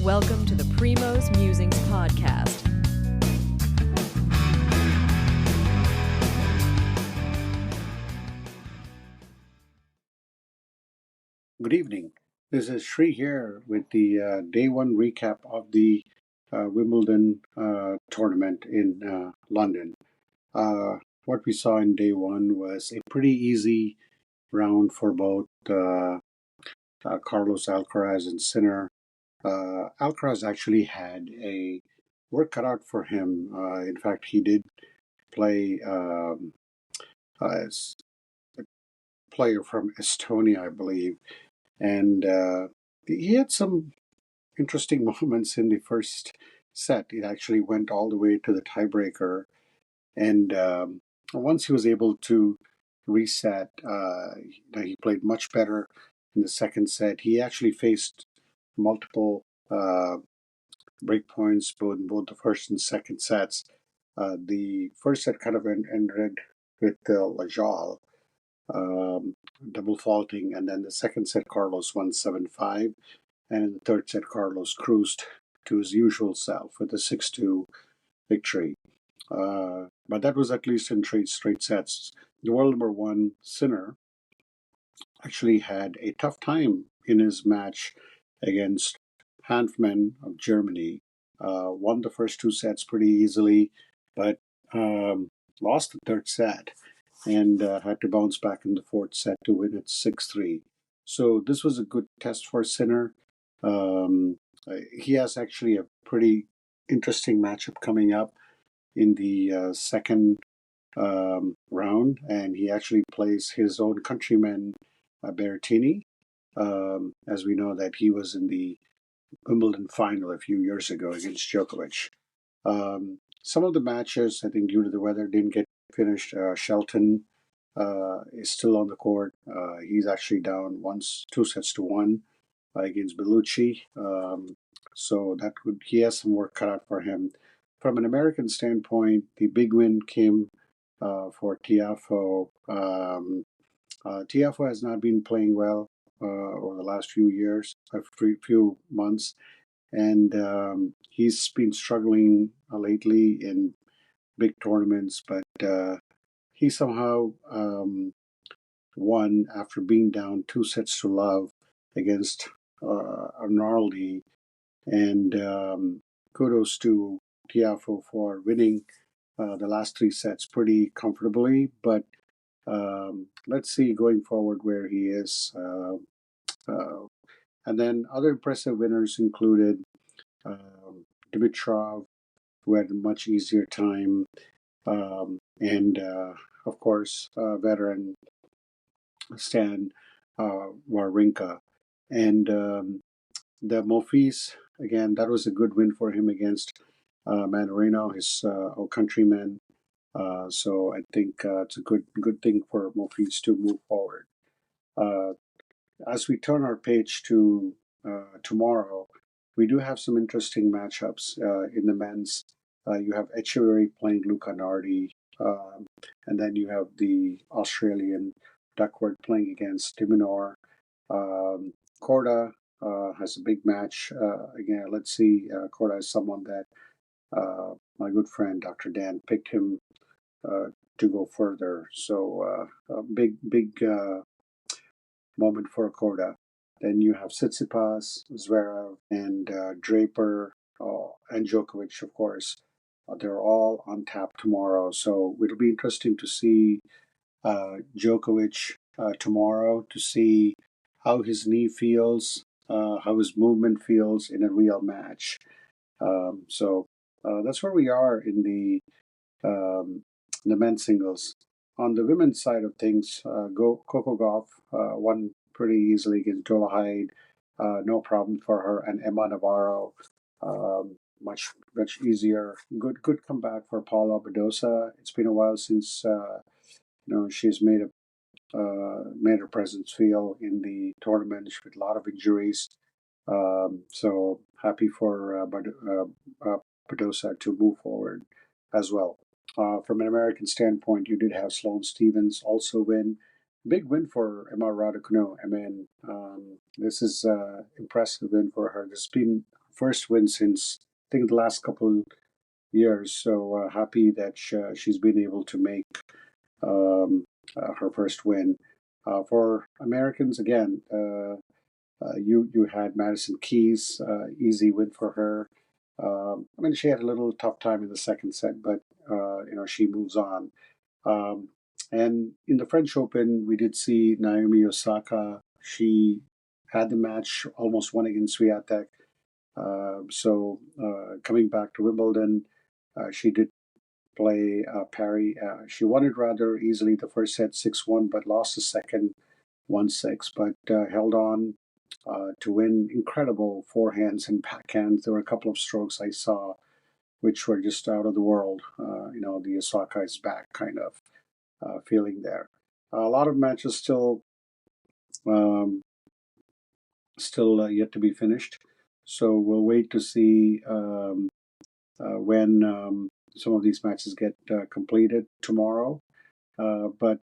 Welcome to the Primo's Musings podcast. Good evening. This is Sri here with the day one recap of the Wimbledon tournament in London. What we saw in day one was a pretty easy round for both Carlos Alcaraz and Sinner. Alcaraz actually had a work cut out for him. In fact, he did play as a player from Estonia, I believe. And he had some interesting moments in the first set. It actually went all the way to the tiebreaker. And once he was able to reset, he played much better in the second set. He actually faced multiple break points, both the first and second sets. The first set kind of ended with Lajal double faulting, and then the second set Carlos won 7-5, and in the third set Carlos cruised to his usual self with a 6-2 victory. But that was at least in three straight sets. The world number one Sinner actually had a tough time in his match against Hanfmann of Germany. Won the first two sets pretty easily, but lost the third set and had to bounce back in the fourth set to win it 6-3. So this was a good test for Sinner. He has actually a pretty interesting matchup coming up in the second round, and he actually plays his own countryman Berrettini. As we know that he was in the Wimbledon final a few years ago against Djokovic. Some of the matches, I think, due to the weather, didn't get finished. Shelton is still on the court. He's actually down 2-1 against Bellucci. So he has some work cut out for him. From an American standpoint, the big win came for Tiafoe. Tiafoe has not been playing well over the last few months, and he's been struggling lately in big tournaments, but he somehow won after being down 2-0 against Arnaldi, and kudos to Tiafoe for winning the last three sets pretty comfortably, but let's see going forward where he is. And then other impressive winners included Dmitrov, who had a much easier time, and of course, veteran Stan Wawrinka. And the Monfils, again, that was a good win for him against Mannarino, his old countryman. So I think it's a good thing for Monfils to move forward. As we turn our page to tomorrow, we do have some interesting matchups in the men's. You have Echeverry playing Luca Nardi, and then you have the Australian Duckworth playing against Diminor. Korda has a big match. Again, let's see. Korda is someone that my good friend Dr. Dan picked him to go further. So a big moment for Korda. Then you have Tsitsipas, Zverev, and Draper, and Djokovic, of course. They're all on tap tomorrow. So it'll be interesting to see Djokovic tomorrow, to see how his knee feels, how his movement feels in a real match. So that's where we are in the men's singles. On the women's side of things, Coco Gauff won pretty easily against Dolehide. No problem for her. And Emma Navarro, much easier. Good comeback for Paula Badosa. It's been a while since she's made her presence feel in the tournament with a lot of injuries. So happy for Badosa to move forward as well. From an American standpoint, you did have Sloane Stephens also win. Big win for Emma Raducanu. I mean, this is an impressive win for her. This has been first win since I think the last couple years. So happy that she's been able to make her first win. For Americans, again, you had Madison Keys, easy win for her. I mean, she had a little tough time in the second set, but she moves on. Um, and in the French Open, we did see Naomi Osaka. She had the match, almost won against Swiatek. Coming back to Wimbledon, she did play Parry. She won it rather easily the first set 6-1, but lost the second 1-6, but held on to win. Incredible forehands and backhands. There were a couple of strokes I saw which were just out of the world. The Osaka is back kind of feeling there. A lot of matches um, still yet to be finished. So we'll wait to see when some of these matches get completed tomorrow. But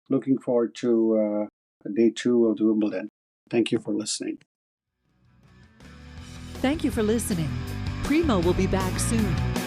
looking forward to day 2 of the Wimbledon. Thank you for listening. Thank you for listening. Primo will be back soon.